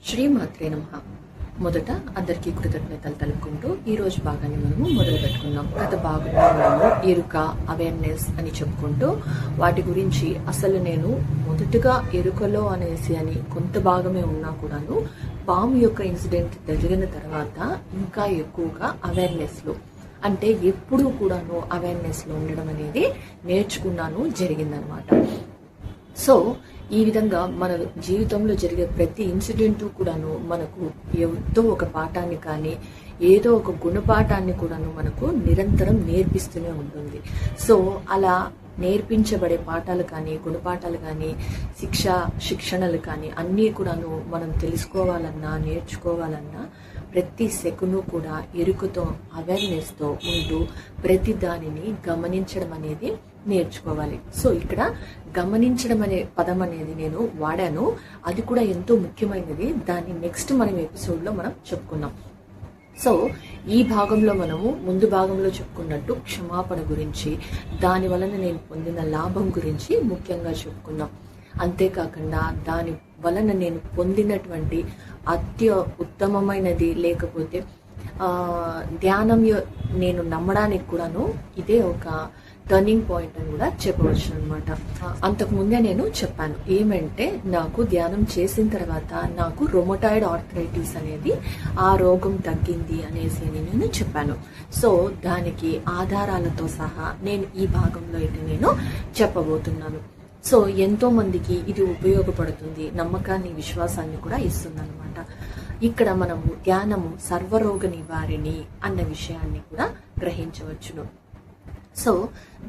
శ్రీమాత్రే నమః. మొదట అందరికీ కృతజ్ఞతలు తెలుపుకుంటూ ఈ రోజు భాగాన్ని మనము మొదలు పెట్టుకుందాం. గత భాగంలో మనము ఎరుక, అవేర్నెస్ అని చెప్పుకుంటూ వాటి గురించి అసలు నేను మొదటగా ఎరుకలో అనేసి అని కొంత భాగమే ఉన్నా కూడాను పాము యొక్క ఇన్సిడెంట్ జరిగిన తర్వాత ఇంకా ఎక్కువగా అవేర్నెస్లో అంటే ఎప్పుడూ కూడాను అవేర్నెస్లో ఉండడం అనేది నేర్చుకున్నాను, జరిగిందనమాట. సో ఈ విధంగా మన జీవితంలో జరిగే ప్రతి ఇన్సిడెంట్ కూడాను మనకు ఎంతో ఒక పాఠాన్ని కానీ ఏదో ఒక గుణపాఠాన్ని కూడాను మనకు నిరంతరం నేర్పిస్తూనే ఉంటుంది. సో అలా నేర్పించబడే పాఠాలు కానీ గుణపాఠాలు కానీ శిక్షణలు కానీ అన్నీ కూడాను మనం తెలుసుకోవాలన్నా నేర్చుకోవాలన్నా ప్రతి సెకను కూడా ఎరుకతో అవేర్నెస్తో ఉంటూ ప్రతి దానిని గమనించడం అనేది నేర్చుకోవాలి. సో ఇక్కడ గమనించడం అనే పదం అనేది నేను వాడాను, అది కూడా ఎంతో ముఖ్యమైనది. దాన్ని నెక్స్ట్ మనం ఎపిసోడ్లో మనం చెప్పుకున్నాం. సో ఈ భాగంలో మనము ముందు భాగంలో చెప్పుకున్నట్టు క్షమాపణ గురించి, దాని వలన నేను పొందిన లాభం గురించి ముఖ్యంగా చెప్పుకున్నాం. అంతేకాకుండా దాని వలన నేను పొందినటువంటి ఉత్తమమైనది లేకపోతే ధ్యానం నేను నమ్మడానికి కూడాను ఇదే ఒక టర్నింగ్ పాయింట్ అని కూడా చెప్పవచ్చు అనమాట. అంతకుముందే నేను చెప్పాను ఏమంటే నాకు ధ్యానం చేసిన తర్వాత నాకు రొమటాయిడ్ ఆర్థరైటిస్ అనేది ఆ రోగం తగ్గింది అనేసి నేను చెప్పాను. సో దానికి ఆధారాలతో సహా నేను ఈ భాగంలో అయితే నేను చెప్పబోతున్నాను. సో ఎంతో మందికి ఇది ఉపయోగపడుతుంది, నమ్మకాన్ని విశ్వాసాన్ని కూడా ఇస్తుంది అనమాట. ఇక్కడ మనము ధ్యానము సర్వరోగ నివారిణి అన్న విషయాన్ని కూడా గ్రహించవచ్చును. సో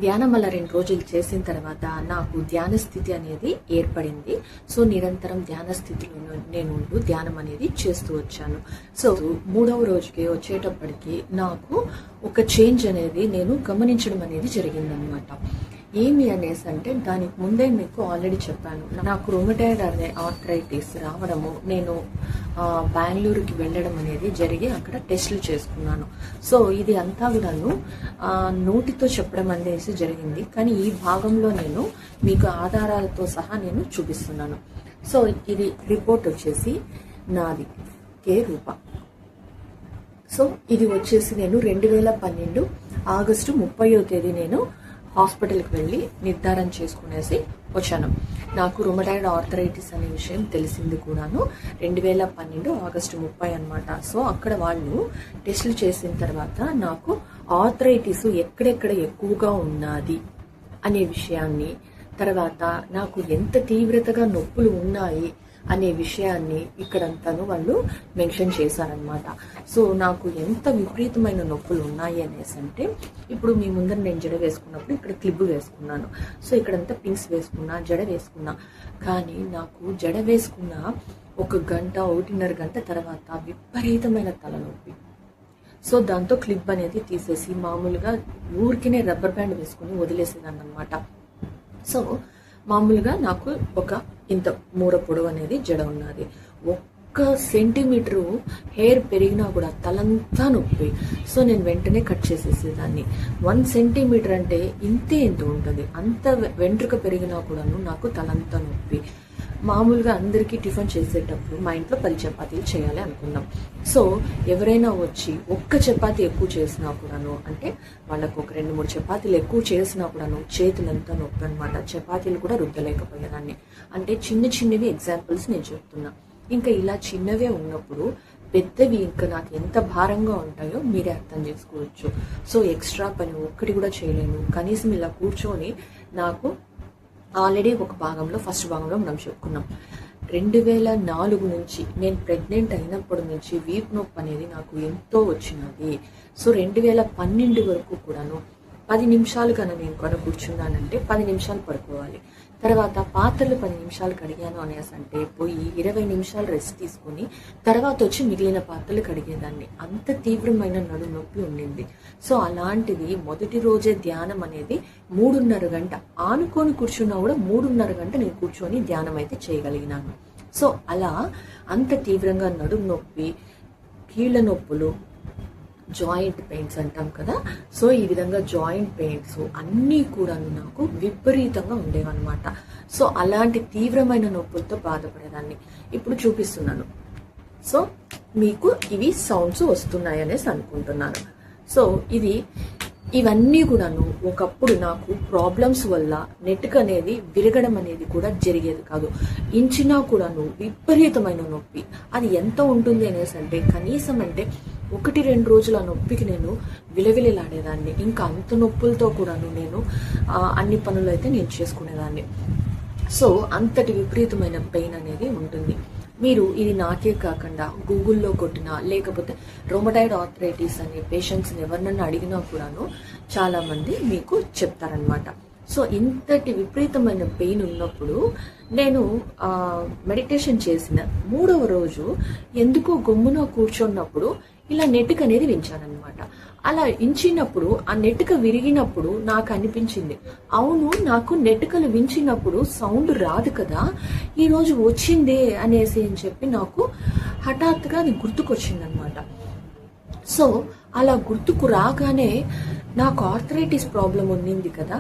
ధ్యానం వల్ల 2 రోజులు చేసిన తర్వాత నాకు ధ్యాన స్థితి అనేది ఏర్పడింది. సో నిరంతరం ధ్యాన స్థితిలో నేను ధ్యానం అనేది చేస్తూ వచ్చాను. సో 3వ రోజుకి వచ్చేటప్పటికి నాకు ఒక చేంజ్ అనేది నేను గమనించడం అనేది జరిగిందనమాట. ఏమి అనేసి అంటే దానికి ముందే మీకు ఆల్రెడీ చెప్పాను, నాకు రొమటాయిడ్ అనే ఆర్థరైటిస్ రావడము, నేను బెంగళూరుకి వెళ్ళడం అనేది జరిగి అక్కడ టెస్టులు చేసుకున్నాను. సో ఇది అంతా కూడాను నోటితో చెప్పడం అనేసి జరిగింది, కానీ ఈ భాగంలో నేను మీకు ఆధారాలతో సహా నేను చూపిస్తున్నాను. సో ఇది రిపోర్ట్ వచ్చేసి నాది కే రూప. సో ఇది వచ్చేసి నేను 2012 ఆగస్టు 30వ తేదీ నేను హాస్పిటల్కి వెళ్ళి నిర్ధారణ చేసుకునేసి వచ్చాను. నాకు రొమటాయిడ్ ఆర్థరైటిస్ అనే విషయం తెలిసింది కూడాను 2012 ఆగస్టు 30 అనమాట. సో అక్కడ వాళ్ళు టెస్టులు చేసిన తర్వాత నాకు ఆర్థరైటిస్ ఎక్కడెక్కడ ఎక్కువగా ఉన్నది అనే విషయాన్ని, తర్వాత నాకు ఎంత తీవ్రతగా నొప్పులు ఉన్నాయి అనే విషయాన్ని ఇక్కడంతాను వాళ్ళు మెన్షన్ చేశారనమాట. సో నాకు ఎంత విపరీతమైన నొప్పులు ఉన్నాయి అనేసి అంటే, ఇప్పుడు మీ ముందర నేను జడ వేసుకున్నప్పుడు ఇక్కడ క్లిప్ వేసుకున్నాను. సో ఇక్కడంతా పిన్స్ వేసుకున్నా, జడ వేసుకున్నా, కానీ నాకు జడ వేసుకున్న 1 గంట 1.5 గంట తర్వాత విపరీతమైన తలనొప్పి. సో దాంతో క్లిప్ అనేది తీసేసి మామూలుగా ఊరికినే రబ్బర్ బ్యాండ్ వేసుకుని వదిలేసేదాన్ని అనమాట. సో మామూలుగా నాకు ఒక ఇంత మూర పొడవు అనేది జడ ఉన్నది. 1 సెంటీమీటరు హెయిర్ పెరిగినా కూడా తలంతా నొప్పి. సో నేను వెంటనే కట్ చేసేసేదాన్ని. 1 సెంటీమీటర్ అంటే ఇంత ఉంటుంది, అంత వెంట్రుక పెరిగినా కూడాను నాకు తలంతా నొప్పి. మామూలుగా అందరికీ టిఫిన్ చేసేటప్పుడు మా ఇంట్లో 10 చపాతీలు చేయాలి అనుకున్నాం. సో ఎవరైనా వచ్చి 1 చపాతీ ఎక్కువ చేసినా కూడాను, అంటే వాళ్ళకు ఒక 2-3 చపాతీలు ఎక్కువ చేసినా కూడాను చేతులంతా నొప్పి అనమాట. చపాతీలు కూడా రుద్దలేకపోయేదాన్ని. అంటే చిన్నవి ఎగ్జాంపుల్స్ నేను చెప్తున్నా. ఇంకా ఇలా చిన్నవే ఉన్నప్పుడు పెద్దవి ఇంకా నాకు ఎంత భారంగా ఉంటాయో మీరే అర్థం చేసుకోవచ్చు. సో ఎక్స్ట్రా పని ఒక్కటి కూడా చేయలేను. కనీసం ఇలా కూర్చొని నాకు ఆల్రెడీ ఒక భాగంలో ఫస్ట్ భాగంలో మనం చెప్పుకున్నాం 2004 నుంచి నేను ప్రెగ్నెంట్ అయినప్పటి నుంచి వీపు నొప్పి అనేది నాకు ఎంతో వచ్చినది. సో 2012 వరకు కూడాను 10 నిమిషాలు కన్నా నేను కూర్చున్నానంటే 10 నిమిషాలు పడుకోవాలి. తర్వాత పాత్రలు 10 నిమిషాలు కడిగాను అనేసి అంటే పోయి 20 నిమిషాలు రెస్ట్ తీసుకుని తర్వాత వచ్చి మిగిలిన పాత్రలు కడిగేదాన్ని. అంత తీవ్రమైన నడుము నొప్పి ఉండింది. సో అలాంటిది మొదటి రోజే ధ్యానం అనేది 3.5 గంట ఆనుకొని కూర్చున్నా కూడా 3.5 గంట నేను కూర్చొని ధ్యానం అయితే చేయగలిగినాను. సో అలా అంత తీవ్రంగా నడుము నొప్పి, కీళ్ళ నొప్పులు, జాయింట్ పెయిన్స్ అంటాం కదా. సో ఈ విధంగా జాయింట్ పెయిన్స్ అన్నీ కూడా నాకు విపరీతంగా ఉండేవన్నమాట. సో అలాంటి తీవ్రమైన నొప్పులతో బాధపడేదాన్ని. ఇప్పుడు చూపిస్తున్నాను. సో మీకు ఇవి సౌండ్స్ వస్తున్నాయి అనేసి అనుకుంటున్నాను. సో ఇవన్నీ కూడాను ఒకప్పుడు నాకు ప్రాబ్లమ్స్ వల్ల నెట్క్ అనేది విరగడం అనేది కూడా జరిగేది కాదు. ఇంచినా కూడాను విపరీతమైన నొప్పి. అది ఎంత ఉంటుంది అనేసి అంటే కనీసం అంటే 1-2 రోజుల నొప్పికి నేను విలవిలలాడేదాన్ని. ఇంకా అంత నొప్పులతో కూడాను నేను అన్ని పనులు అయితే నేను చేసుకునేదాన్ని. సో అంతటి విపరీతమైన పెయిన్ అనేది ఉంటుంది. మీరు ఇది నాకే కాకుండా గూగుల్లో కొట్టినా లేకపోతే రొమటాయిడ్ ఆర్థరైటిస్ అనే పేషెంట్స్ని ఎవరినన్నా అడిగినా కూడాను చాలామంది మీకు చెప్తారనమాట. సో ఇంతటి విపరీతమైన పెయిన్ ఉన్నప్పుడు నేను మెడిటేషన్ చేసిన 3వ రోజు ఎందుకో గమ్మున కూర్చున్నప్పుడు ఇలా నెట్క్ అనేది వించానమాట. అలా వించినప్పుడు ఆ నెట్క విరిగినప్పుడు నాకు అనిపించింది, అవును నాకు నెట్కలు వించినప్పుడు సౌండ్ రాదు కదా, ఈరోజు వచ్చిందే అనేసి అని చెప్పి నాకు హఠాత్తుగా అది గుర్తుకొచ్చింది అనమాట. సో అలా గుర్తుకు రాగానే నాకు ఆర్థరైటిస్ ప్రాబ్లం ఉన్నింది కదా,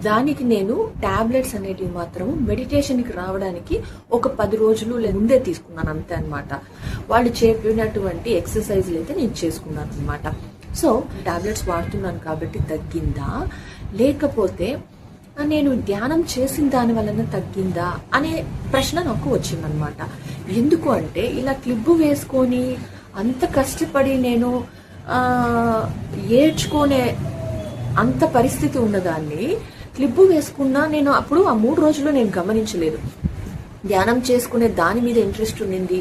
దానికి నేను టాబ్లెట్స్ అనేటివి మాత్రం మెడిటేషన్కి రావడానికి ఒక 10 రోజులు ముందే తీసుకున్నాను అంతే అనమాట. వాళ్ళు చెప్పినటువంటి ఎక్సర్సైజ్లు అయితే నేను చేసుకున్నాను అనమాట. సో టాబ్లెట్స్ వాడుతున్నాను కాబట్టి తగ్గిందా, లేకపోతే నేను ధ్యానం చేసిన దాని వలన తగ్గిందా అనే ప్రశ్న నాకు వచ్చిందనమాట. ఎందుకు అంటే ఇలా క్లిబ్బు వేసుకొని అంత కష్టపడి నేను ఏడ్చుకునే అంత పరిస్థితి ఉన్నదాన్ని క్లిబ్బు వేసుకున్నా నేను అప్పుడు ఆ 3 రోజులు నేను గమనించలేదు. ధ్యానం చేసుకునే దాని మీద ఇంట్రెస్ట్ ఉండింది.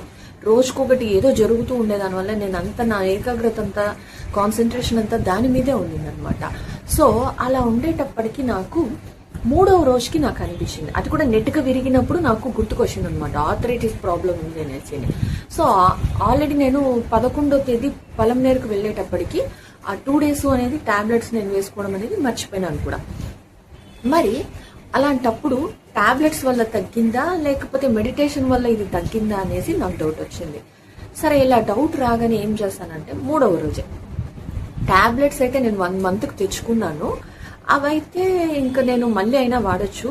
రోజుకొకటి ఏదో జరుగుతూ ఉండేదానివల్ల నేను అంతా నా ఏకాగ్రత అంతా కాన్సన్ట్రేషన్ అంతా దాని మీదే ఉండిందనమాట. సో అలా ఉండేటప్పటికి నాకు 3వ రోజుకి నాకు అనిపించింది, అది కూడా నెట్గా విరిగినప్పుడు నాకు గుర్తుకొచ్చింది అనమాట, ఆర్థరైటిస్ ప్రాబ్లం ఉంది అనేసి. సో ఆల్రెడీ నేను 11వ తేదీ పలంనేరుకు వెళ్ళేటప్పటికి ఆ 2 days అనేది టాబ్లెట్స్ నేను వేసుకోవడం అనేది మర్చిపోయినాను కూడా. మరి అలాంటప్పుడు టాబ్లెట్స్ వల్ల తగ్గిందా లేకపోతే మెడిటేషన్ వల్ల ఇది తగ్గిందా అనేసి నాకు డౌట్ వచ్చింది. సరే ఇలా డౌట్ రాగానే ఏం చేస్తానంటే 3వ రోజే టాబ్లెట్స్ అయితే నేను 1 monthకి తెచ్చుకున్నాను. అవైతే ఇంకా నేను మళ్ళీ అయినా వాడచ్చు.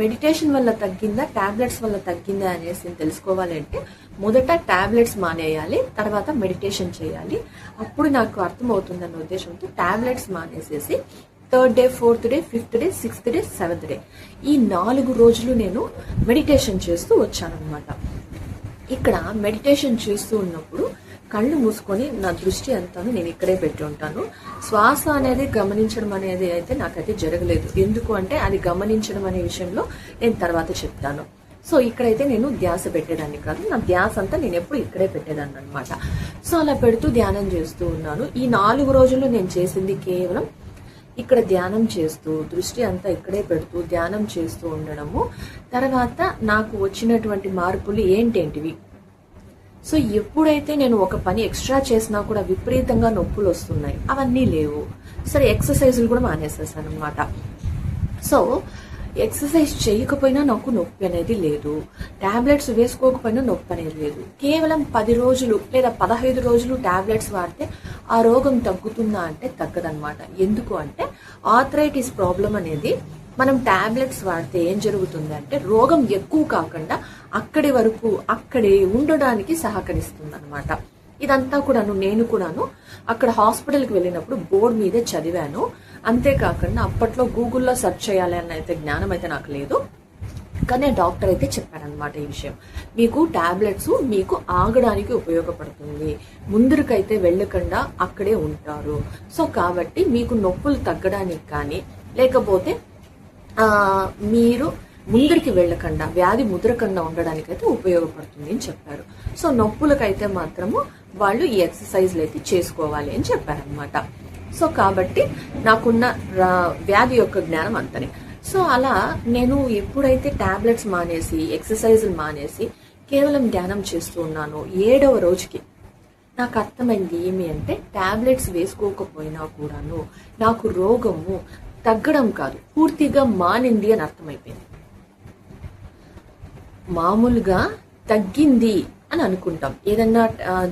మెడిటేషన్ వల్ల తగ్గిందా టాబ్లెట్స్ వల్ల తగ్గిందా అనేసి తెలుసుకోవాలంటే మొదట టాబ్లెట్స్ మానేయాలి, తర్వాత మెడిటేషన్ చేయాలి. అప్పుడు నాకు అర్థమవుతుందన్న ఉద్దేశంతో tablets మానేసేసి 3rd day 4th day 5th day 6th day 7th day ఈ 4 రోజులు నేను మెడిటేషన్ చేస్తూ వచ్చానన్నమాట. ఇక్కడ మెడిటేషన్ చేస్తూ ఉన్నప్పుడు కళ్ళు మూసుకొని నా దృష్టి అంతాను నేను ఇక్కడే పెట్టి ఉంటాను. శ్వాస అనేది గమనించడం అనేది అయితే నాకైతే జరగలేదు. ఎందుకు అంటే అది గమనించడం అనే విషయంలో నేను తర్వాత చెప్తాను. సో ఇక్కడైతే నేను ధ్యాస పెట్టేదాన్ని కాదు, నా ధ్యాస అంతా నేను ఎప్పుడు ఇక్కడే పెట్టేదాన్ని అనమాట. సో అలా పెడుతూ ధ్యానం చేస్తూ ఉన్నాను. ఈ 4 రోజులు నేను చేసింది కేవలం ఇక్కడ ధ్యానం చేస్తూ దృష్టి అంతా ఇక్కడే పెడుతూ ధ్యానం చేస్తూ ఉండడము. తర్వాత నాకు వచ్చినటువంటి మార్పులు ఏంటేంటివి, సో ఎప్పుడైతే నేను ఒక పని ఎక్స్ట్రా చేసినా కూడా విపరీతంగా నొప్పులు వస్తున్నాయి, అవన్నీ లేవు. సరే ఎక్సర్సైజులు కూడా మానేసేసాను అనమాట. సో ఎక్సర్సైజ్ చేయకపోయినా నాకు నొప్పి అనేది లేదు, టాబ్లెట్స్ వేసుకోకపోయినా నొప్పి అనేది లేదు. కేవలం 10 రోజులు లేదా 15 రోజులు టాబ్లెట్స్ వాడితే ఆ రోగం తగ్గుతుందా అంటే తగ్గదనమాట. ఎందుకు అంటే ఆర్థరైటిస్ ప్రాబ్లం అనేది మనం టాబ్లెట్స్ వాడితే ఏం జరుగుతుంది అంటే రోగం ఎక్కువ కాకుండా అక్కడి వరకు అక్కడే ఉండడానికి సహకరిస్తుంది అనమాట. ఇదంతా కూడాను నేను కూడాను అక్కడ హాస్పిటల్కి వెళ్ళినప్పుడు బోర్డు మీదే చదివాను. అంతేకాకుండా అప్పట్లో గూగుల్లో సెర్చ్ చేయాలి అన్న అయితే జ్ఞానం అయితే నాకు లేదు, కానీ డాక్టర్ అయితే చెప్పారనమాట ఈ విషయం. మీకు టాబ్లెట్స్ మీకు ఆగడానికి ఉపయోగపడుతుంది, ముందరికైతే వెళ్ళకుండా అక్కడే ఉంటారు. సో కాబట్టి మీకు నొప్పులు తగ్గడానికి కానీ లేకపోతే మీరు ముందరికి వెళ్ళకుండా వ్యాధి ముద్రకుండా ఉండడానికి అయితే ఉపయోగపడుతుంది అని చెప్పారు. సో నొప్పులకైతే మాత్రము వాళ్ళు ఈ ఎక్సర్సైజ్లు అయితే చేసుకోవాలి అని చెప్పారనమాట. సో కాబట్టి నాకున్న వ్యాధి యొక్క జ్ఞానం అంతనే. సో అలా నేను ఎప్పుడైతే టాబ్లెట్స్ మానేసి ఎక్సర్సైజులు మానేసి కేవలం ధ్యానం చేస్తూ ఉన్నాను 7వ రోజుకి నాకు అర్థమైంది ఏమి అంటే టాబ్లెట్స్ వేసుకోకపోయినా కూడాను నాకు రోగము తగ్గడం కాదు పూర్తిగా మానింది అని అర్థమైపోయింది. మామూలుగా తగ్గింది అని అనుకుంటాం, ఏదన్నా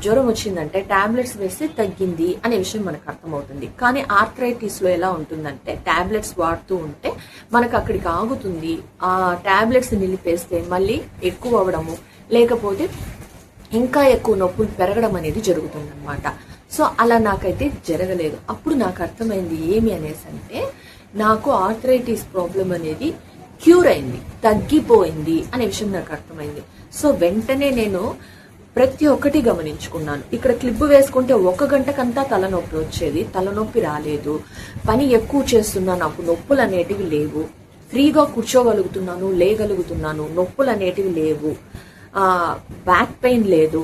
జ్వరం వచ్చిందంటే టాబ్లెట్స్ వేస్తే తగ్గింది అనే విషయం మనకు అర్థమవుతుంది. కానీ ఆర్థరైటిస్ లో ఎలా ఉంటుందంటే టాబ్లెట్స్ వాడుతూ ఉంటే మనకు అక్కడికి ఆగుతుంది, ఆ టాబ్లెట్స్ నిలిపేస్తే మళ్ళీ ఎక్కువ అవడము లేకపోతే ఇంకా ఎక్కువ నొప్పులు పెరగడం అనేది జరుగుతుందన్నమాట. సో అలా నాకైతే జరగలేదు. అప్పుడు నాకు అర్థమైంది ఏమి అనేసి అంటే, నాకు ఆర్థరైటిస్ ప్రాబ్లం అనేది క్యూర్ అయింది, తగ్గిపోయింది అనే విషయం నాకు అర్థమైంది. సో వెంటనే నేను ప్రతి ఒక్కటి గమనించుకున్నాను. ఇక్కడ క్లిప్ వేసుకుంటే 1 గంటకంతా తలనొప్పి వచ్చేది, తలనొప్పి రాలేదు. పని ఎక్కువ చేస్తున్నా నాకు నొప్పులు అనేటివి లేవు. ఫ్రీగా కూర్చోగలుగుతున్నాను, లేగలుగుతున్నాను, నొప్పులు అనేటివి లేవు. బ్యాక్ పెయిన్ లేదు.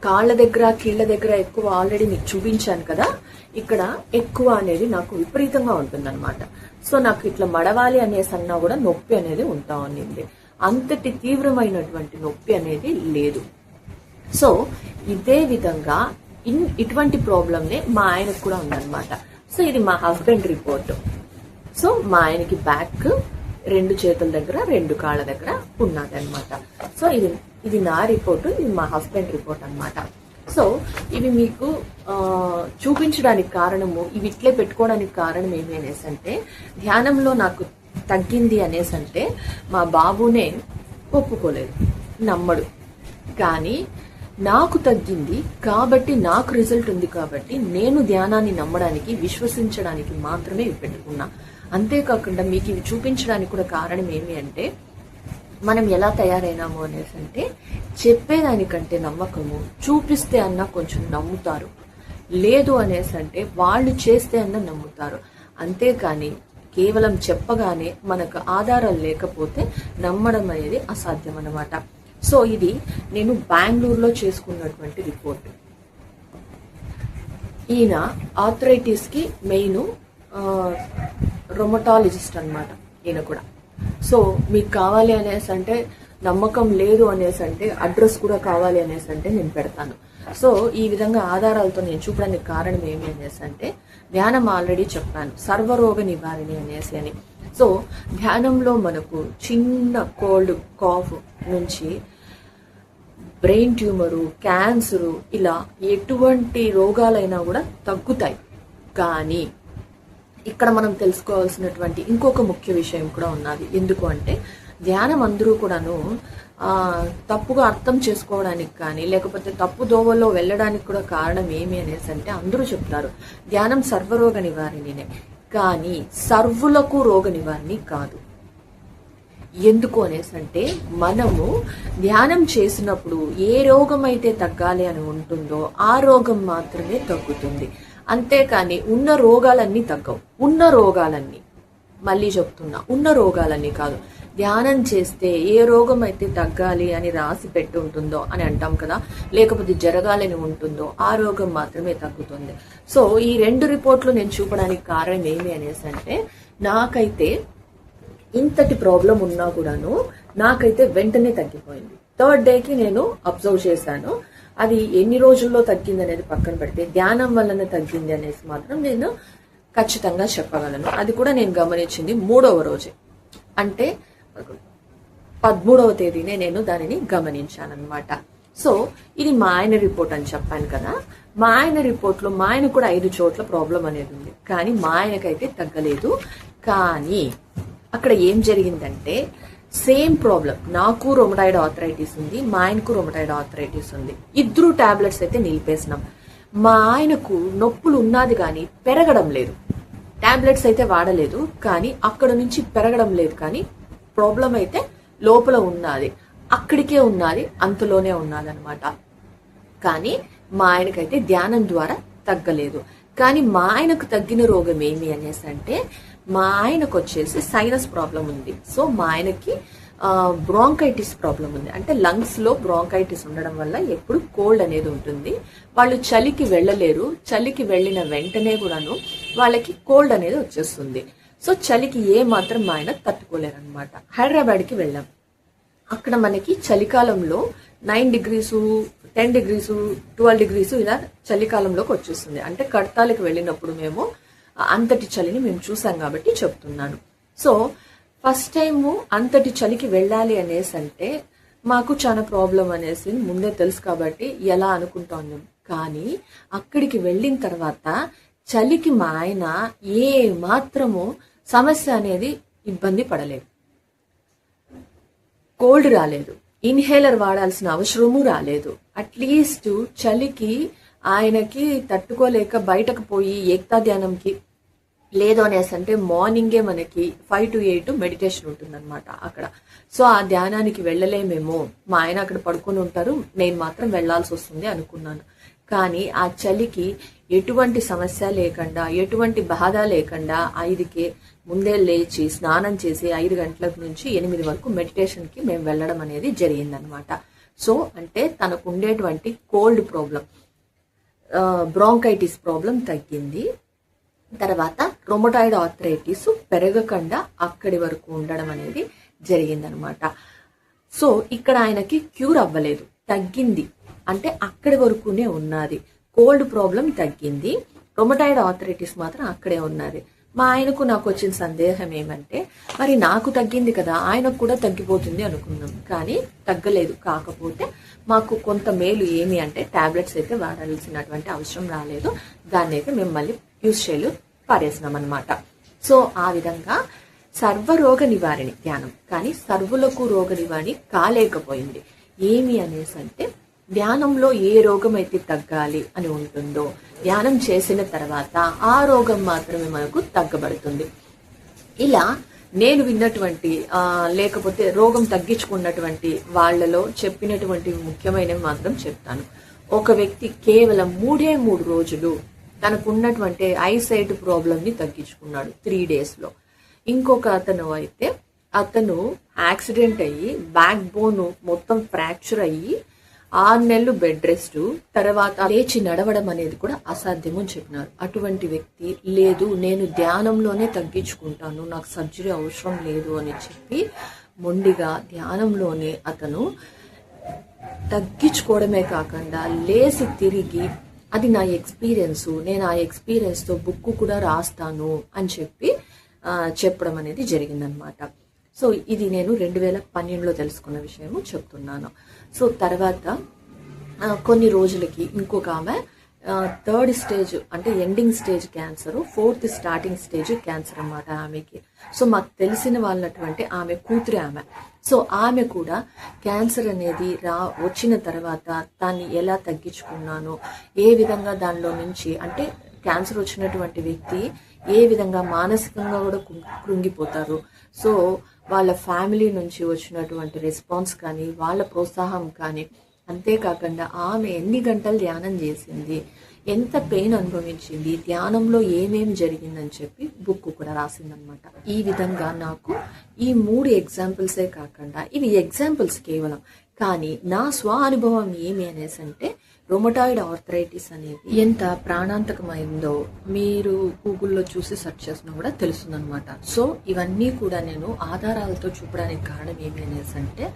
కాళ్ళ దగ్గర కీళ్ళ దగ్గర ఎక్కువ ఆల్రెడీ మీకు చూపించాను కదా, ఇక్కడ ఎక్కువ అనేది నాకు విపరీతంగా ఉంటుందన్నమాట. సో నాకు ఇట్లా మడవాలి అనేసి అన్నా కూడా నొప్పి అనేది ఉంటా ఉన్నింది. అంతటి తీవ్రమైనటువంటి నొప్పి అనేది లేదు. సో ఇదే విధంగా ఇటువంటి ప్రాబ్లంనే మా ఆయనకు కూడా ఉందన్నమాట. సో ఇది మా హస్బెండ్ రిపోర్ట్. సో మా ఆయనకి బ్యాక్ 2 చేతుల దగ్గర 2 కాళ్ళ దగ్గర ఉన్నది అనమాట. సో ఇది నా రిపోర్టు, ఇది మా హస్బెండ్ రిపోర్ట్ అనమాట. సో ఇవి మీకు చూపించడానికి కారణము, ఇవి ఇట్లే పెట్టుకోవడానికి కారణం ఏమి అనేసి అంటే, ధ్యానంలో నాకు తగ్గింది అనేసి అంటే మా బాబునే ఒప్పుకోలేదు, నమ్మడు. కానీ నాకు తగ్గింది కాబట్టి, నాకు రిజల్ట్ ఉంది కాబట్టి నేను ధ్యానాన్ని నమ్మడానికి, విశ్వసించడానికి మాత్రమే ఇవి పెట్టుకున్నా. అంతేకాకుండా మీకు ఇవి చూపించడానికి కూడా కారణం ఏమి అంటే, మనం ఎలా తయారైనాము అనేసి అంటే, చెప్పేదానికంటే నమ్మకము, చూపిస్తే అన్నా కొంచెం నమ్ముతారు, లేదు అనేసి అంటే వాళ్ళు చేస్తే అన్నా నమ్ముతారు. అంతేకాని కేవలం చెప్పగానే మనకు ఆధారాలు లేకపోతే నమ్మడం అనేది అసాధ్యం అన్నమాట. సో ఇది నేను బెంగళూరులో చేసుకున్నటువంటి రిపోర్ట్. ఈయన ఆర్థరైటిస్ కి మెయిన్ రొమటాలజిస్ట్ అనమాట ఈయన కూడా. సో మీకు కావాలి అనేసి అంటే, నమ్మకం లేదు అనేసి అంటే, అడ్రస్ కూడా కావాలి అనేసి అంటే నేను పెడతాను. సో ఈ విధంగా ఆధారాలతో నేను చూపడానికి కారణం ఏమి అనేసి అంటే, ధ్యానం ఆల్రెడీ చెప్పాను, సర్వరోగ నివారణి అనేసి అని. సో ధ్యానంలో మనకు చిన్న కోల్డ్ కాఫ్ నుంచి బ్రెయిన్ ట్యూమరు, క్యాన్సరు, ఇలా ఎటువంటి రోగాలైనా కూడా తగ్గుతాయి. కానీ ఇక్కడ మనం తెలుసుకోవాల్సినటువంటి ఇంకొక ముఖ్య విషయం కూడా ఉన్నది. ఎందుకు అంటే, ధ్యానం అందరూ కూడాను తప్పుగా అర్థం చేసుకోవడానికి కానీ, లేకపోతే తప్పు దోవల్లో వెళ్ళడానికి కూడా కారణం ఏమి అనేసి అంటే, అందరూ చెప్తారు ధ్యానం సర్వరోగ నివారణినే, కానీ సర్వులకు రోగ నివారణి కాదు. ఎందుకు అనేసి అంటే, మనము ధ్యానం చేసినప్పుడు ఏ రోగం అయితే తగ్గాలి అని ఉంటుందో ఆ రోగం మాత్రమే తగ్గుతుంది. అంతేకాని ఉన్న రోగాలన్నీ తగ్గవు. ఉన్న రోగాలన్నీ, మళ్ళీ చెప్తున్నా, ఉన్న రోగాలన్నీ కాదు. ధ్యానం చేస్తే ఏ రోగం అయితే తగ్గాలి అని రాసి పెట్టి ఉంటుందో అని అంటాం కదా, లేకపోతే జరగాలని ఉంటుందో ఆ రోగం మాత్రమే తగ్గుతుంది. సో ఈ 2 రిపోర్ట్లు నేను చూపడానికి కారణం ఏమి అనేసి అంటే, నాకైతే ఇంతటి ప్రాబ్లం ఉన్నా కూడాను నాకైతే వెంటనే తగ్గిపోయింది. 3rd డేకి నేను అబ్జర్వ్ చేశాను. అది ఎన్ని రోజుల్లో తగ్గింది అనేది పక్కన పెడితే, ధ్యానం వల్లనే తగ్గింది అనేసి మాత్రం నేను ఖచ్చితంగా చెప్పగలను. అది కూడా నేను గమనించింది 3వ రోజే, అంటే 13వ తేదీనే నేను దానిని గమనించానమాట. సో ఇది మా ఆయన రిపోర్ట్ అని చెప్పాను కదా. మా ఆయన రిపోర్ట్లో మా ఆయన కూడా 5 చోట్ల ప్రాబ్లం అనేది ఉంది, కానీ మా ఆయనకైతే తగ్గలేదు. కానీ అక్కడ ఏం జరిగిందంటే, సేమ్ ప్రాబ్లం, నాకు రొమటాయిడ్ ఆర్థరైటిస్ ఉంది, మా ఆయనకు రొమటాయిడ్ ఆర్థరైటిస్ ఉంది. ఇద్దరు టాబ్లెట్స్ అయితే నిలిపేసినాం. మా ఆయనకు నొప్పులు ఉన్నది కానీ పెరగడం లేదు. టాబ్లెట్స్ అయితే వాడలేదు, కానీ అక్కడ నుంచి పెరగడం లేదు. కానీ ప్రాబ్లం అయితే లోపల ఉన్నది, అక్కడికే ఉన్నది, అంతలోనే ఉన్నది అనమాట. కానీ మా ఆయనకైతే ధ్యానం ద్వారా తగ్గలేదు. కానీ మా ఆయనకు తగ్గిన రోగం ఏమి అనేసి అంటే, మా ఆయనకు వచ్చేసి సైనస్ ప్రాబ్లం ఉంది. సో మా ఆయనకి బ్రాంకైటిస్ ప్రాబ్లం ఉంది. అంటే లంగ్స్ లో బ్రాంకైటిస్ ఉండడం వల్ల ఎప్పుడు కోల్డ్ అనేది ఉంటుంది. వాళ్ళు చలికి వెళ్ళలేరు. చలికి వెళ్ళిన వెంటనే కూడాను వాళ్ళకి కోల్డ్ అనేది వచ్చేస్తుంది. సో చలికి ఏ మాత్రం మా ఆయన తట్టుకోలేరు అనమాట. హైదరాబాద్కి వెళ్ళాం. అక్కడ మనకి చలికాలంలో 9 degrees, 10 degrees, 12 degrees ఇలా చలికాలంలోకి వచ్చేస్తుంది. అంటే కడతాలకు వెళ్ళినప్పుడు మేము అంతటి చలిని మేము చూసాం కాబట్టి చెప్తున్నాను. సో ఫస్ట్ టైము అంతటి చలికి వెళ్ళాలి అనేసి అంటే మాకు చాలా ప్రాబ్లం అనేసి ముందే తెలుసు కాబట్టి ఎలా అనుకుంటా ఉన్నాం. కానీ అక్కడికి వెళ్ళిన తర్వాత చలికి మా ఆయన ఏ మాత్రము సమస్య అనేది ఇబ్బంది పడలేదు. కోల్డ్ రాలేదు, ఇన్హేలర్ వాడాల్సిన అవసరము రాలేదు. అట్లీస్ట్ చలికి ఆయనకి తట్టుకోలేక బయటకు పోయి ఏకతా ధ్యానంకి లేదు అనేసి అంటే మార్నింగే మనకి 5 to 8 మెడిటేషన్ ఉంటుందన్నమాట అక్కడ. సో ఆ ధ్యానానికి వెళ్ళలేమేమో, మా ఆయన అక్కడ పడుకొని ఉంటారు, నేను మాత్రం వెళ్లాల్సి వస్తుంది అనుకున్నాను. కానీ ఆ చలికి ఎటువంటి సమస్య లేకుండా, ఎటువంటి బాధ లేకుండా 5కే ముందే లేచి స్నానం చేసి 5 గంటల నుంచి 8 వరకు మెడిటేషన్కి మేము వెళ్ళడం అనేది జరిగిందనమాట. సో అంటే తనకు ఉండేటువంటి కోల్డ్ ప్రాబ్లం, బ్రాంకైటిస్ ప్రాబ్లం తగ్గింది. తర్వాత రొమటాయిడ్ ఆర్థరైటిస్ పెరగకుండా అక్కడి వరకు ఉండడం అనేది జరిగిందనమాట. సో ఇక్కడ ఆయనకి క్యూర్ అవ్వలేదు, తగ్గింది అంటే అక్కడి వరకునే ఉన్నది. కోల్డ్ ప్రాబ్లం తగ్గింది, రొమటాయిడ్ ఆర్థరైటిస్ మాత్రం అక్కడే ఉన్నది. మా ఆయనకు నాకు వచ్చిన సందేహం ఏమంటే, మరి నాకు తగ్గింది కదా ఆయనకు కూడా తగ్గిపోతుంది అనుకున్నాం, కానీ తగ్గలేదు. కాకపోతే మాకు కొంత మేలు ఏమి అంటే టాబ్లెట్స్ అయితే వాడాల్సినటువంటి అవసరం రాలేదు, దాన్ని అయితే మేము మళ్ళీ యూజ్ చేయలు పారేసినాం అనమాట. సో ఆ విధంగా సర్వరోగ నివారణి ధ్యానం, కానీ సర్వులకు రోగ నివారణి కాలేకపోయింది. ఏమి అనేసి అంటే ధ్యానంలో ఏ రోగం అయితే తగ్గాలి అని ఉంటుందో ధ్యానం చేసిన తర్వాత ఆ రోగం మాత్రమే మనకు తగ్గబడుతుంది. ఇలా నేను విన్నటువంటి లేకపోతే రోగం తగ్గించుకున్నటువంటి వాళ్ళలో చెప్పినటువంటి ముఖ్యమైనవి మాత్రం చెప్తాను. ఒక వ్యక్తి కేవలం 3 రోజులు తనకున్నటువంటి ఐసైట్ ప్రాబ్లంని తగ్గించుకున్నాడు 3 daysలో. ఇంకొక అతను అయితే అతను యాక్సిడెంట్ అయ్యి బ్యాక్ బోన్ మొత్తం ఫ్రాక్చర్ అయ్యి 6 నెలలు బెడ్ రెస్ట్, తర్వాత లేచి నడవడం అనేది కూడా అసాధ్యము అని చెప్పినారు. అటువంటి వ్యక్తి లేదు నేను ధ్యానంలోనే తగ్గించుకుంటాను, నాకు సర్జరీ అవసరం లేదు అని చెప్పి మొండిగా ధ్యానంలోనే అతను తగ్గించుకోవడమే కాకుండా లేచి తిరిగి, అది నా ఎక్స్పీరియన్స్, నేను ఆ ఎక్స్పీరియన్స్తో బుక్ కూడా రాస్తాను అని చెప్పి చెప్పడం అనేది జరిగిందనమాట. సో ఇది నేను 2012లో తెలుసుకున్న విషయము చెప్తున్నాను. సో తర్వాత కొన్ని రోజులకి ఇంకొక ఆమె 3rd స్టేజ్ అంటే ending stage cancer, 4th starting stage cancer అన్నమాట ఆమెకి. సో మాకు తెలిసిన వాళ్ళటువంటి ఆమె కూతురు ఆమె. సో ఆమె కూడా క్యాన్సర్ అనేది వచ్చిన తర్వాత దాన్ని ఎలా తగ్గించుకున్నాను, ఏ విధంగా దానిలో నుంచి అంటే క్యాన్సర్ వచ్చినటువంటి వ్యక్తి ఏ విధంగా మానసికంగా కూడా కృంగిపోతారు. సో వాళ్ళ ఫ్యామిలీ నుంచి వచ్చినటువంటి రెస్పాన్స్ కానీ, వాళ్ళ ప్రోత్సాహం కానీ, అంతేకాకుండా ఆమె ఎన్ని గంటలు ధ్యానం చేసింది, ఎంత పెయిన్ అనుభవించింది, ధ్యానంలో ఏమేమి జరిగిందని చెప్పి బుక్ కూడా రాసిందనమాట. ఈ విధంగా నాకు ఈ 3 ఎగ్జాంపుల్సే కాకుండా, ఇవి ఎగ్జాంపుల్స్ కేవలం, కానీ నా స్వ అనుభవం ఏమి అనేసి అంటే రొమటాయిడ్ ఆర్థరైటిస్ అనేది ఎంత ప్రాణాంతకమైందో మీరు గూగుల్లో చూసి సెర్చ్ చేసినా కూడా తెలుస్తుందన్నమాట. సో ఇవన్నీ కూడా నేను ఆధారాలతో చూపడానికి కారణం ఏమి అనేసి అంటే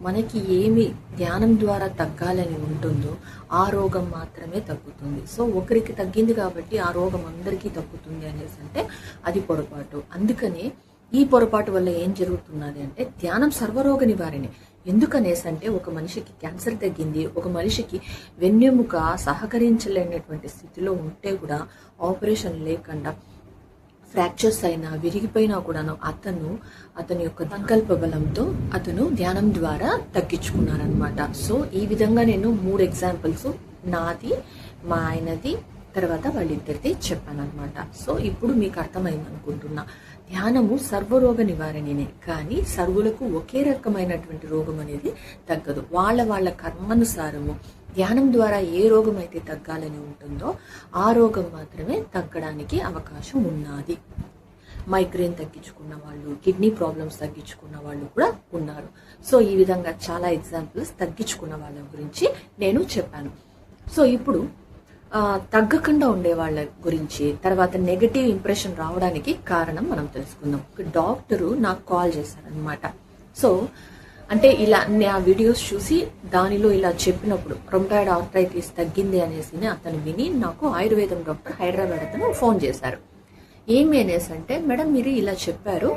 మనకి ఏమి ధ్యానం ద్వారా తగ్గాలని ఉంటుందో ఆ రోగం మాత్రమే తగ్గుతుంది. సో ఒకరికి తగ్గింది కాబట్టి ఆ రోగం అందరికీ తగ్గుతుంది అనేసి అంటే అది పొరపాటు. అందుకనే ఈ పొరపాటు వల్ల ఏం జరుగుతున్నది అంటే ధ్యానం సర్వరోగ నివారణి. ఎందుకనేసి అంటే ఒక మనిషికి క్యాన్సర్ తగ్గింది, ఒక మనిషికి వెన్నెముక సహకరించలేనటువంటి స్థితిలో ఉంటే కూడా ఆపరేషన్ లేకుండా ఫ్రాక్చర్స్ అయినా విరిగిపోయినా కూడాను అతని యొక్క సంకల్ప బలంతో అతను ధ్యానం ద్వారా తగ్గించుకున్నారనమాట. సో ఈ విధంగా నేను 3 ఎగ్జాంపుల్స్ నాది, మా ఆయనది, తర్వాత వాళ్ళిద్దరిది చెప్పాను అనమాట. సో ఇప్పుడు మీకు అర్థమైంది అనుకుంటున్నా. ధ్యానము సర్వరోగ నివారణనే, కానీ సర్వులకు ఒకే రకమైనటువంటి రోగం అనేది తగ్గదు. వాళ్ళ కర్మానుసారము ధ్యానం ద్వారా ఏ రోగం అయితే తగ్గాలని ఉంటుందో ఆ రోగం మాత్రమే తగ్గడానికి అవకాశం ఉన్నది. మైగ్రేన్ తగ్గించుకున్న వాళ్ళు, కిడ్నీ ప్రాబ్లమ్స్ తగ్గించుకున్న వాళ్ళు కూడా ఉన్నారు. సో ఈ విధంగా చాలా ఎగ్జాంపుల్స్ తగ్గించుకున్న వాళ్ళ గురించి నేను చెప్పాను. సో ఇప్పుడు తగ్గకుండా ఉండే వాళ్ళ గురించి, తర్వాత నెగటివ్ ఇంప్రెషన్ రావడానికి కారణం మనం తెలుసుకుందాం. డాక్టరు నాకు కాల్ చేశారనమాట. సో అంటే ఇలా నా వీడియోస్ చూసి దానిలో ఇలా చెప్పినప్పుడు రొమటాయిడ్ ఆర్థరైటిస్ తగ్గింది అనేసి అతను విని నాకు ఆయుర్వేదం డాక్టర్ హైదరాబాద్ అతను ఫోన్ చేశారు. ఏమి అనేసి అంటే, మేడం మీరు ఇలా చెప్పారు,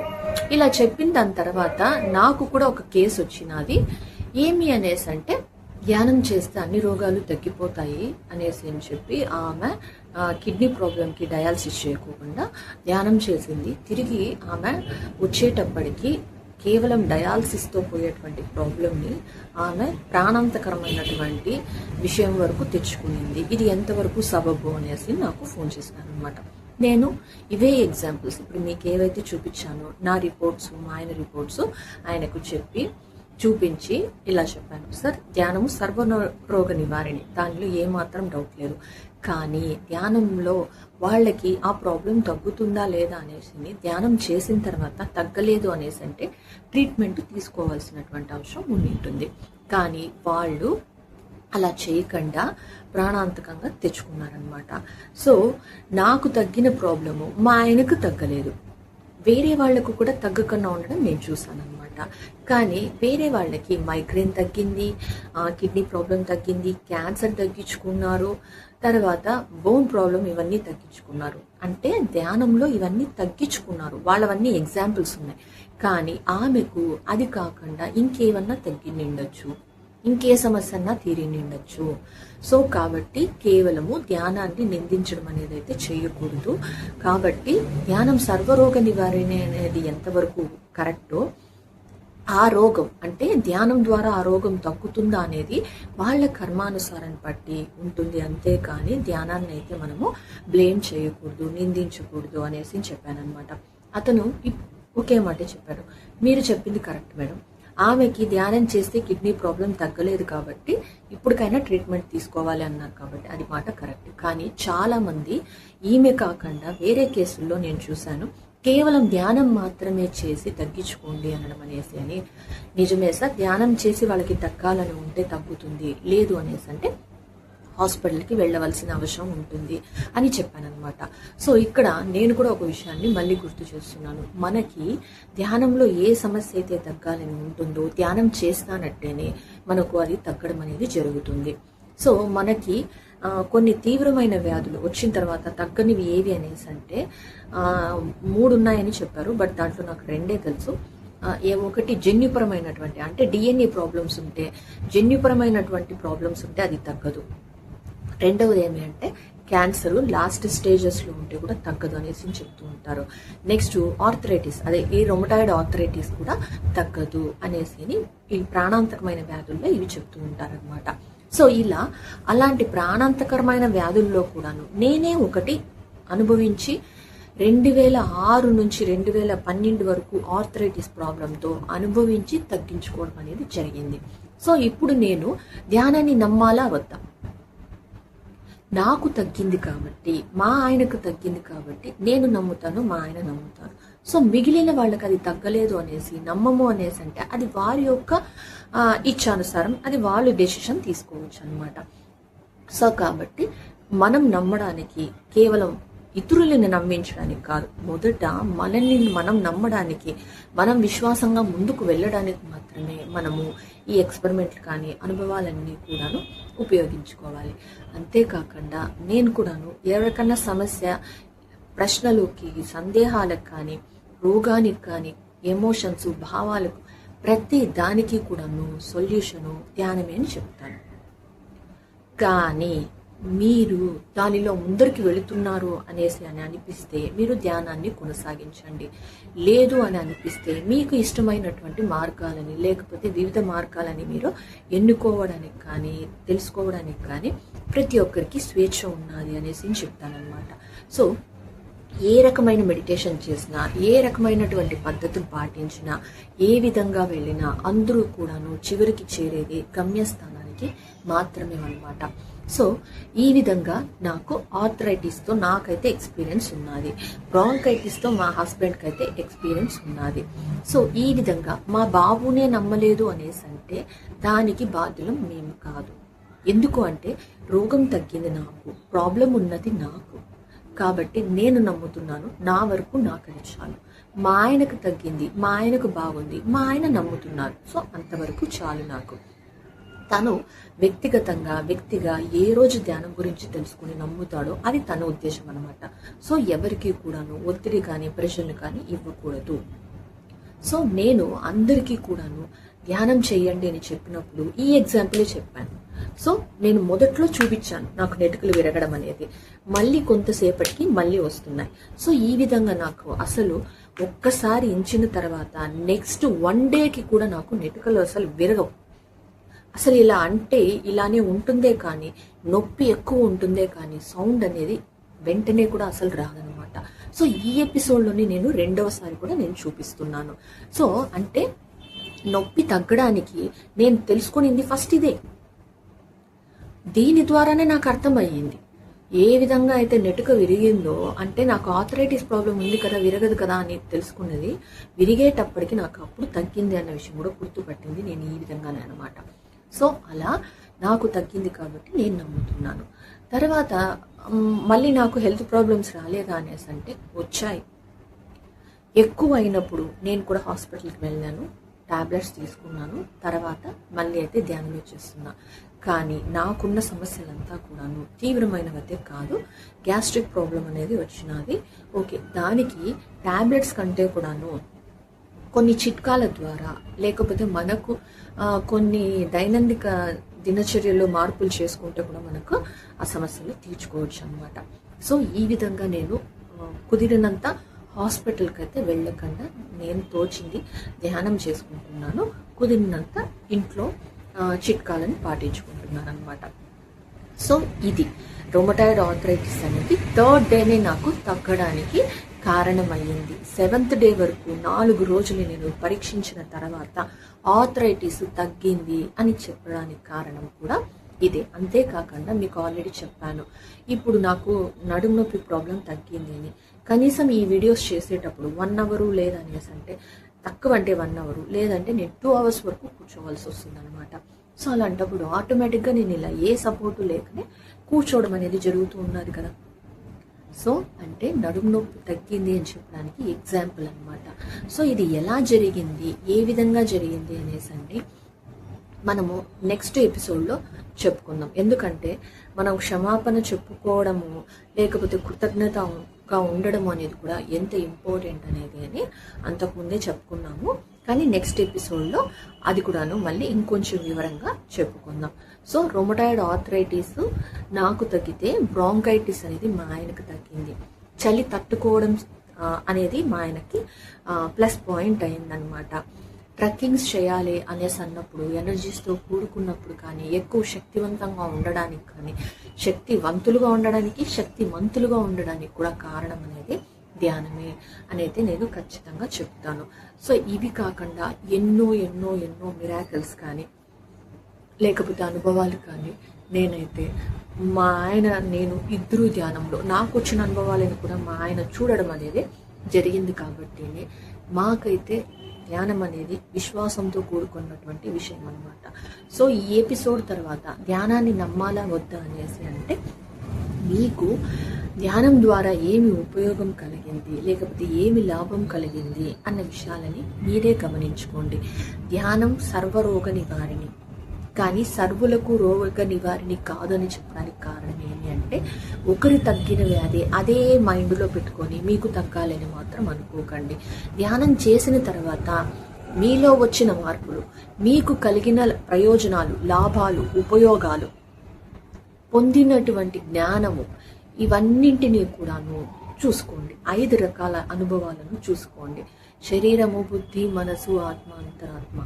ఇలా చెప్పిన దాని తర్వాత నాకు కూడా ఒక కేసు వచ్చినది. ఏమి అనేసి అంటే ధ్యానం చేస్తే అన్ని రోగాలు తగ్గిపోతాయి అనేసి అని చెప్పి ఆమె కిడ్నీ ప్రాబ్లంకి డయాలసిస్ చేయకుండా ధ్యానం చేసింది. తిరిగి ఆమె వచ్చేటప్పటికి కేవలం డయాలసిస్తో పోయేటువంటి ప్రాబ్లమ్ని ఆమె ప్రాణాంతకరమైనటువంటి విషయం వరకు తెచ్చుకునింది. ఇది ఎంతవరకు సబబు అనేసి నాకు ఫోన్ చేసినారు అనమాట. నేను ఇవే ఎగ్జాంపుల్స్ ఇప్పుడు మీకు ఏవైతే చూపించానో నా రిపోర్ట్స్, మా ఆయన రిపోర్ట్స్ ఆయనకు చెప్పి చూపించి ఇలా చెప్పాను, సార్ ధ్యానము సర్వరోగ నివారణి, దానిలో ఏమాత్రం డౌట్ లేదు. కానీ ధ్యానంలో వాళ్ళకి ఆ ప్రాబ్లం తగ్గుతుందా లేదా అనేసి ధ్యానం చేసిన తర్వాత తగ్గలేదు అనేసి అంటే ట్రీట్మెంట్ తీసుకోవాల్సినటువంటి అవసరం ఉంటుంది. కానీ వాళ్ళు అలా చేయకుండా ప్రాణాంతకంగా తెచ్చుకున్నారనమాట. సో నాకు తగ్గిన ప్రాబ్లము మా ఆయనకు తగ్గలేదు, వేరే వాళ్లకు కూడా తగ్గకుండా ఉండడం నేను చూసాను అనమాట. కానీ వేరే వాళ్ళకి మైగ్రేన్ తగ్గింది, కిడ్నీ ప్రాబ్లం తగ్గింది, క్యాన్సర్ తగ్గించుకున్నారు, తర్వాత బోన్ ప్రాబ్లం, ఇవన్నీ తగ్గించుకున్నారు. అంటే ధ్యానంలో ఇవన్నీ తగ్గించుకున్నారు, వాళ్ళవన్నీ ఎగ్జాంపుల్స్ ఉన్నాయి. కానీ ఆమెకు అది కాకుండా ఇంకేమన్నా తగ్గి నిండొచ్చు, ఇంకే సమస్య అన్నా తీరి నిండొచ్చు. సో కాబట్టి కేవలము ధ్యానాన్ని నిందించడం అనేది అయితే చేయకూడదు. కాబట్టి ధ్యానం సర్వరోగ నివారణ అనేది ఎంతవరకు కరెక్టో, ఆ రోగం అంటే ధ్యానం ద్వారా ఆ రోగం తగ్గుతుందా అనేది వాళ్ళ కర్మానుసారం బట్టి ఉంటుంది. అంతేకాని ధ్యానాన్ని అయితే మనము బ్లేమ్ చేయకూడదు, నిందించకూడదు అనేసి చెప్పానమాట. అతను ఒకే మాట చెప్పాడు, మీరు చెప్పింది కరెక్ట్ మేడం, ఆమెకి ధ్యానం చేస్తే కిడ్నీ ప్రాబ్లం తగ్గలేదు కాబట్టి ఇప్పటికైనా ట్రీట్మెంట్ తీసుకోవాలి అన్నారు కాబట్టి అది మాట కరెక్ట్. కానీ చాలా మంది ఈమె కాకుండా వేరే కేసుల్లో నేను చూశాను, కేవలం ధ్యానం మాత్రమే చేసి తగ్గించుకోండి అనడం అనేసి అని. నిజమే సార్, ధ్యానం చేసి వాళ్ళకి తగ్గాలని ఉంటే తగ్గుతుంది, లేదు అనేసి అంటే హాస్పిటల్కి వెళ్ళవలసిన అవసరం ఉంటుంది అని చెప్పానమాట. సో ఇక్కడ నేను కూడా ఒక విషయాన్ని మళ్ళీ గుర్తు చేస్తున్నాను, మనకి ధ్యానంలో ఏ సమస్య అయితే తగ్గాలని ఉంటుందో ధ్యానం చేస్తానట్టేనే మనకు అది తగ్గడం అనేది జరుగుతుంది. సో మనకి కొన్ని తీవ్రమైన వ్యాధులు వచ్చిన తర్వాత తగ్గనివి ఏవి అనేసి అంటే 3 ఉన్నాయని చెప్పారు, బట్ దాంట్లో నాకు 2 తెలుసు. ఒకటి జన్యుపరమైనటువంటి అంటే డిఎన్ఏ ప్రాబ్లమ్స్ ఉంటే, జన్యుపరమైనటువంటి ప్రాబ్లమ్స్ ఉంటే అది తగ్గదు. రెండవది ఏమి అంటే క్యాన్సర్ లాస్ట్ స్టేజెస్లో ఉంటే కూడా తగ్గదు అనేసి చెప్తూ ఉంటారు. నెక్స్ట్ ఆర్థరైటిస్, అదే ఈ రొమటాయిడ్ ఆర్థరైటిస్ కూడా తగ్గదు అనేసి ఈ ప్రాణాంతకమైన వ్యాధుల్లో ఇవి చెప్తూ ఉంటారనమాట. సో ఇలా అలాంటి ప్రాణాంతకరమైన వ్యాధుల్లో కూడాను నేనే ఒకటి అనుభవించి 2006 నుంచి 2012 వరకు ఆర్థరైటిస్ ప్రాబ్లంతో అనుభవించి తగ్గించుకోవడం అనేది జరిగింది. సో ఇప్పుడు నేను ధ్యానాన్ని నమ్మాలా వద్దా? నాకు తగ్గింది కాబట్టి, మా ఆయనకు తగ్గింది కాబట్టి నేను నమ్ముతాను, మా ఆయన నమ్ముతారు. సో మిగిలిన వాళ్ళకి అది తగ్గలేదు అనేసి నమ్మము అనేసి అంటే అది వారి యొక్క ఇచ్చానుసారం, అది వాళ్ళు డెసిషన్ తీసుకోవచ్చు అనమాట. సో కాబట్టి మనం నమ్మడానికి కేవలం ఇతరులను నమ్మించడానికి కాదు, మొదట మనల్ని మనం నమ్మడానికి, మనం విశ్వాసంగా ముందుకు వెళ్ళడానికి మాత్రమే మనము ఈ ఎక్స్పెరిమెంట్లు కానీ అనుభవాలన్నీ కూడాను ఉపయోగించుకోవాలి. అంతేకాకుండా నేను కూడాను ఎవరికన్నా సమస్య, ప్రశ్నలకి, సందేహాలకు కానీ, రోగానికి కానీ, ఎమోషన్స్, భావాలకు ప్రతి దానికి కూడాను సొల్యూషను ధ్యానమే అని చెప్తాను. కానీ మీరు దానిలో ముందరికి వెళుతున్నారు అనేసి అని అనిపిస్తే మీరు ధ్యానాన్ని కొనసాగించండి. లేదు అని అనిపిస్తే మీకు ఇష్టమైనటువంటి మార్గాలని, లేకపోతే వివిధ మార్గాలని మీరు ఎన్నుకోవడానికి కానీ, తెలుసుకోవడానికి కానీ ప్రతి ఒక్కరికి స్వేచ్ఛ ఉన్నది అనేసి చెప్తానమాట. సో ఏ రకమైన మెడిటేషన్ చేసినా, ఏ రకమైనటువంటి పద్ధతులు పాటించినా, ఏ విధంగా వెళ్ళినా అందరూ కూడాను చివరికి చేరేది గమ్యస్థానానికి మాత్రమే అన్నమాట. సో ఈ విధంగా నాకు ఆర్థరైటిస్తో నాకైతే ఎక్స్పీరియన్స్ ఉన్నది, బ్రాంకైటిస్తో మా హస్బెండ్కి అయితే ఎక్స్పీరియన్స్ ఉన్నది. సో ఈ విధంగా మా బాబునే నమ్మలేదు అనేసి అంటే దానికి బాధ్యులం మేము కాదు. ఎందుకు అంటే రోగం తగ్గింది నాకు, ప్రాబ్లం ఉన్నది నాకు, కాబట్టి నేను నమ్ముతున్నాను, నా వరకు నాకు చాలు. మా ఆయనకు తగ్గింది, మా ఆయనకు బాగుంది, మా ఆయన నమ్ముతున్నారు, సో అంతవరకు చాలు నాకు. తను వ్యక్తిగా ఏ రోజు ధ్యానం గురించి తెలుసుకుని నమ్ముతాడో అది తన ఉద్దేశం అనమాట. సో ఎవరికి కూడాను ఒత్తిడి కానీ, ప్రెషర్లు కానీ ఇవ్వకూడదు. సో నేను అందరికీ కూడాను ధ్యానం చేయండి అని చెప్పినప్పుడు ఈ ఎగ్జాంపులే చెప్పాను. సో నేను మొదట్లో చూపించాను నాకు నెటుకలు విరగడం అనేది, మళ్ళీ కొంతసేపటికి మళ్ళీ వస్తున్నాయి. సో ఈ విధంగా నాకు అసలు ఒక్కసారి ఇంచిన తర్వాత నెక్స్ట్ 1 డేకి కూడా నాకు నెటుకలు అసలు విరగవు. అసలు ఇలా అంటే ఇలానే ఉంటుందే కానీ, నొప్పి ఎక్కువ ఉంటుందే కానీ సౌండ్ అనేది వెంటనే కూడా అసలు రాదనమాట. సో ఈ ఎపిసోడ్లోని నేను 2వసారి కూడా నేను చూపిస్తున్నాను. సో అంటే నొప్పి తగ్గడానికి నేను తెలుసుకునింది ఫస్ట్ ఇదే. దీని ద్వారానే నాకు అర్థమయ్యింది ఏ విధంగా అయితే నెటుక విరిగిందో, అంటే నాకు ఆర్థరైటిస్ ప్రాబ్లం ఉంది కదా, విరగదు కదా అని తెలుసుకున్నది విరిగేటప్పటికి నాకు అప్పుడు తగ్గింది అన్న విషయం కూడా గుర్తుపట్టింది నేను ఈ విధంగానే అనమాట. సో అలా నాకు తగ్గింది కాబట్టి నేను నమ్ముతున్నాను. తర్వాత మళ్ళీ నాకు హెల్త్ ప్రాబ్లమ్స్ రాలేదా అనేసి అంటే వచ్చాయి. ఎక్కువ అయినప్పుడు నేను కూడా హాస్పిటల్కి వెళ్ళాను, టాబ్లెట్స్ తీసుకున్నాను. తర్వాత మళ్ళీ అయితే ధ్యానం చేస్తున్నా. కానీ నాకున్న సమస్యలంతా కూడాను తీవ్రమైనవైతే కాదు. గ్యాస్ట్రిక్ ప్రాబ్లం అనేది వచ్చినది. ఓకే, దానికి టాబ్లెట్స్ కంటే కూడాను కొన్ని చిట్కాల ద్వారా, లేకపోతే మనకు కొన్ని దైనందిక దినచర్యలో మార్పులు చేసుకుంటే కూడా మనకు ఆ సమస్యలు తీర్చుకోవచ్చు అనమాట. సో ఈ విధంగా నేను కుదిరినంత హాస్పిటల్కి అయితే వెళ్ళకుండా నేను తోచింది ధ్యానం చేసుకుంటున్నాను, కుదిరినంత ఇంట్లో చిట్కాలను పాటించుకుంటున్నాను అనమాట. సో ఇది రొమటాయిడ్ ఆర్థరైటిస్ అనేది 3rd డేనే నాకు తగ్గడానికి కారణమయ్యింది. 7th డే వరకు 4 రోజులు నేను పరీక్షించిన తర్వాత ఆర్థరైటిస్ తగ్గింది అని చెప్పడానికి కారణం కూడా ఇదే. అంతేకాకుండా మీకు ఆల్రెడీ చెప్పాను, ఇప్పుడు నాకు నడుము నొప్పి ప్రాబ్లం తగ్గింది అని. కనీసం ఈ వీడియోస్ చేసేటప్పుడు 1 అవర్ లేదనేసి అంటే తక్కువ అంటే 1 అవర్, లేదంటే నేను 2 అవర్స్ వరకు కూర్చోవలసి వస్తుంది అనమాట. సో అలాంటప్పుడు ఆటోమేటిక్గా నేను ఇలా ఏ సపోర్టు లేకనే కూర్చోవడం అనేది జరుగుతూ ఉన్నది కదా. సో అంటే నడుము నొప్పి తగ్గింది అని చెప్పడానికి ఎగ్జాంపుల్ అనమాట. సో ఇది ఎలా జరిగింది, ఏ విధంగా జరిగింది అనేసి అంటే మనము నెక్స్ట్ ఎపిసోడ్లో చెప్పుకుందాం. ఎందుకంటే మనం క్షమాపణ చెప్పుకోవడము, లేకపోతే కృతజ్ఞతగా ఉండడం అనేది కూడా ఎంత ఇంపార్టెంట్ అనేది అని అంతకుముందే చెప్పుకున్నాము. కానీ నెక్స్ట్ ఎపిసోడ్లో అది కూడాను మళ్ళీ ఇంకొంచెం వివరంగా చెప్పుకుందాం. సో రొమటాయిడ్ ఆర్థరైటిస్ నాకు తగ్గితే బ్రాంకైటిస్ అనేది మా ఆయనకు తగ్గింది. చలి తట్టుకోవడం అనేది మా ఆయనకి ప్లస్ పాయింట్ అయిందనమాట. ట్రెక్కింగ్స్ చేయాలి అనేసి అన్నప్పుడు, ఎనర్జీస్తో కూడుకున్నప్పుడు కానీ, ఎక్కువ శక్తివంతంగా ఉండడానికి కానీ, శక్తివంతులుగా ఉండడానికి, శక్తిమంతులుగా ఉండడానికి కూడా కారణం అనేది ధ్యానమే అనేది నేను ఖచ్చితంగా చెప్తాను. సో ఇవి కాకుండా ఎన్నో ఎన్నో ఎన్నో మిరాకిల్స్ కానీ, లేకపోతే అనుభవాలు కానీ నేనైతే మా ఆయన నేను ఇద్దరు ధ్యానంలో నాకు వచ్చిన అనుభవాలను కూడా మా ఆయన చూడడం అనేది జరిగింది. కాబట్టి మాకైతే ధ్యానం అనేది విశ్వాసంతో కూడుకున్నటువంటి విషయం అనమాట. సో ఈ ఎపిసోడ్ తర్వాత ధ్యానాన్ని నమ్మాలా వద్దా అనేసి అంటే మీకు ధ్యానం ద్వారా ఏమి ఉపయోగం కలిగింది, లేకపోతే ఏమి లాభం కలిగింది అన్న విషయాలని మీరే గమనించుకోండి. ధ్యానం సర్వరోగ నివారిణి, కానీ సర్వులకు రోగ నివారిణి కాదని చెప్పడానికి కారణం ఏంటి అంటే, ఒకరి తగ్గిన వ్యాధి అదే మైండ్లో పెట్టుకొని మీకు తగ్గాలని మాత్రం అనుకోకండి. ధ్యానం చేసిన తర్వాత మీలో వచ్చిన మార్పులు, మీకు కలిగిన ప్రయోజనాలు, లాభాలు, ఉపయోగాలు, పొందినటువంటి జ్ఞానము, ఇవన్నింటినీ కూడాను చూసుకోండి. 5 రకాల అనుభవాలను చూసుకోండి. శరీరము, బుద్ధి, మనసు, ఆత్మ, అంతరాత్మ.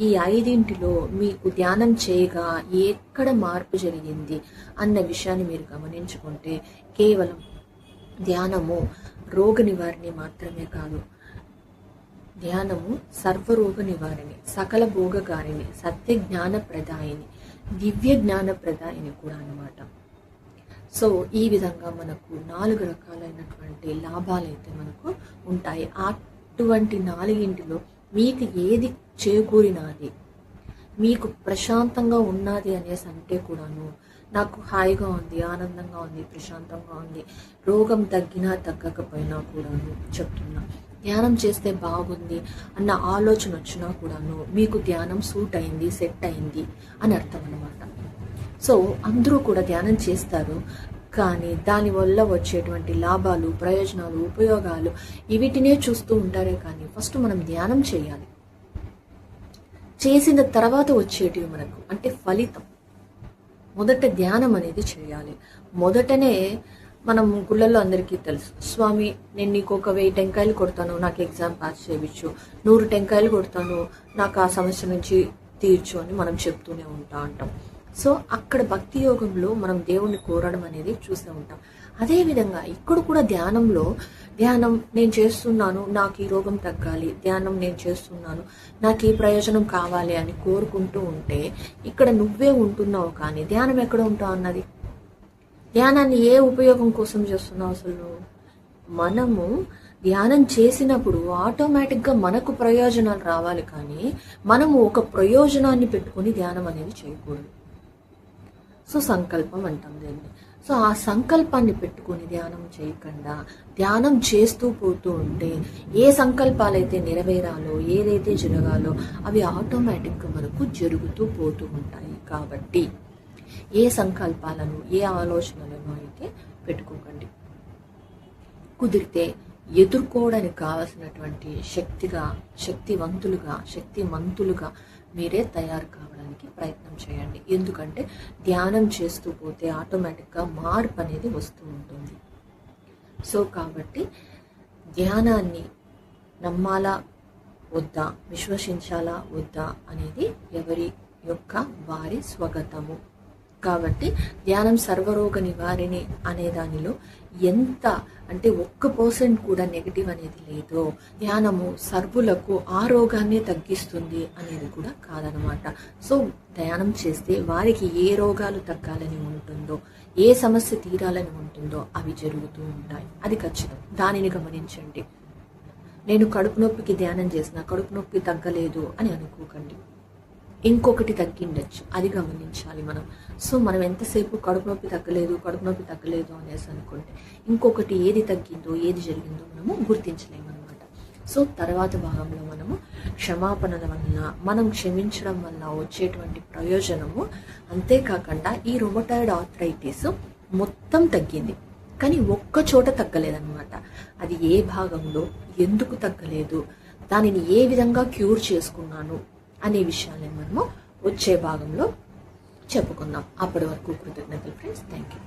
ఈ 5ంటిలో మీకు ధ్యానం చేయగా ఎక్కడ మార్పు జరిగింది అన్న విషయాన్ని మీరు గమనించుకుంటే, కేవలం ధ్యానము రోగ నివారణి మాత్రమే కాదు, ధ్యానము సర్వరోగ నివారణి, సకల భోగకారిణి, సత్య జ్ఞాన ప్రదాయిని, దివ్య జ్ఞాన ప్రదాయిని కూడా అన్నమాట. సో ఈ విధంగా మనకు 4 రకాలైనటువంటి లాభాలు అయితే మనకు ఉంటాయి. అటువంటి 4ంటిలో మీకు ఏది చేకూరినది, మీకు ప్రశాంతంగా ఉన్నది అనేసి అంటే కూడాను నాకు హాయిగా ఉంది, ఆనందంగా ఉంది, ప్రశాంతంగా ఉంది, రోగం తగ్గినా తగ్గకపోయినా కూడాను చెప్తున్నా, ధ్యానం చేస్తే బాగుంది అన్న ఆలోచన వచ్చినా కూడాను మీకు ధ్యానం సూట్ అయింది, సెట్ అయింది అని అర్థం అన్నమాట. సో అందరూ కూడా ధ్యానం చేస్తారు, కానీ దానివల్ల వచ్చేటువంటి లాభాలు, ప్రయోజనాలు, ఉపయోగాలు వీటినే చూస్తూ ఉంటారే కానీ ఫస్ట్ మనం ధ్యానం చేయాలి. చేసిన తర్వాత వచ్చేటివి మనకు అంటే ఫలితం. మొదట ధ్యానం అనేది చేయాలి. మొదటనే మనం గుళ్ళల్లో అందరికీ తెలుసు, స్వామి నేను నీకు ఒక 1000 టెంకాయలు కొడతాను, నాకు ఎగ్జామ్ పాస్ చేయించు, 100 టెంకాయలు కొడతాను, నాకు ఆ సమస్య నుంచి తీర్చు అని మనం చెప్తూనే ఉంటాం. సో అక్కడ భక్తి యోగంలో మనం దేవుణ్ణి కోరడం అనేది చూస్తూ ఉంటాం. అదేవిధంగా ఇక్కడ కూడా ధ్యానం నేను చేస్తున్నాను, నాకు ఈ రోగం తగ్గాలి, ధ్యానం నేను చేస్తున్నాను, నాకు ఈ ప్రయోజనం కావాలి అని కోరుకుంటూ ఉంటే ఇక్కడ నువ్వే ఉంటున్నావు, కానీ ధ్యానం ఎక్కడ ఉంటావు అన్నది. ధ్యానాన్ని ఏ ఉపయోగం కోసం చేస్తున్నావు అసలు? మనము ధ్యానం చేసినప్పుడు ఆటోమేటిక్గా మనకు ప్రయోజనాలు రావాలి, కానీ మనము ఒక ప్రయోజనాన్ని పెట్టుకొని ధ్యానం అనేది చేయకూడదు. సో సంకల్పం అంటాం దీన్ని. సో ఆ సంకల్పాన్ని పెట్టుకొని ధ్యానం చేయకుండా ధ్యానం చేస్తూ పోతూ ఉంటే ఏ సంకల్పాలైతే నెరవేరాలో, ఏదైతే జరగాలో అవి ఆటోమేటిక్గా మనకు జరుగుతూ పోతూ ఉంటాయి. కాబట్టి ఏ సంకల్పాలను, ఏ ఆలోచనలను అయితే పెట్టుకోకండి. కుదిరితే ఎదుర్కోవడానికి కావలసినటువంటి శక్తిమంతులుగా మీరే తయారు కావడానికి ప్రయత్నం చేయండి. ఎందుకంటే ధ్యానం చేస్తూ పోతే ఆటోమేటిక్గా మార్పు అనేది వస్తూ ఉంటుంది. సో కాబట్టి ధ్యానాన్ని నమ్మాలా వద్దా, విశ్వసించాలా వద్దా అనేది ఎవరి యొక్క వారి స్వగతము. కాబట్టి ధ్యానం సర్వరోగ నివారిణి అనే దానిలో ఎంత అంటే 1% కూడా నెగిటివ్ అనేది లేదు. ధ్యానము సర్వులకు ఆ రోగాన్ని తగ్గిస్తుంది అనేది కూడా కాదనమాట. సో ధ్యానం చేస్తే వారికి ఏ రోగాలు తగ్గాలని ఉంటుందో, ఏ సమస్య తీరాలని ఉంటుందో అవి జరుగుతూ ఉంటాయి. అది ఖచ్చితం. దానిని గమనించండి. నేను కడుపు నొప్పికి ధ్యానం చేసిన కడుపు నొప్పి తగ్గలేదు అని అనుకోకండి. ఇంకొకటి తగ్గిండొచ్చు, అది గమనించాలి మనం. సో మనం ఎంతసేపు కడుపు నొప్పి తగ్గలేదు అనేసి అనుకుంటే ఇంకొకటి ఏది తగ్గిందో, ఏది జరిగిందో మనము గుర్తించలేము అనమాట. సో తర్వాత భాగంలో మనము క్షమాపణల వల్ల, మనం క్షమించడం వల్ల వచ్చేటువంటి ప్రయోజనము, అంతేకాకుండా ఈ రొమటాయిడ్ ఆర్థరైటిస్ మొత్తం తగ్గింది, కానీ ఒక్క చోట తగ్గలేదన్నమాట. అది ఏ భాగంలో, ఎందుకు తగ్గలేదు, దానిని ఏ విధంగా క్యూర్ చేసుకున్నాను అనే విషయాన్ని మనము వచ్చే భాగంలో చెప్పుకుందాం. అప్పటి వరకు కృతజ్ఞతలు ఫ్రెండ్స్. Thank you.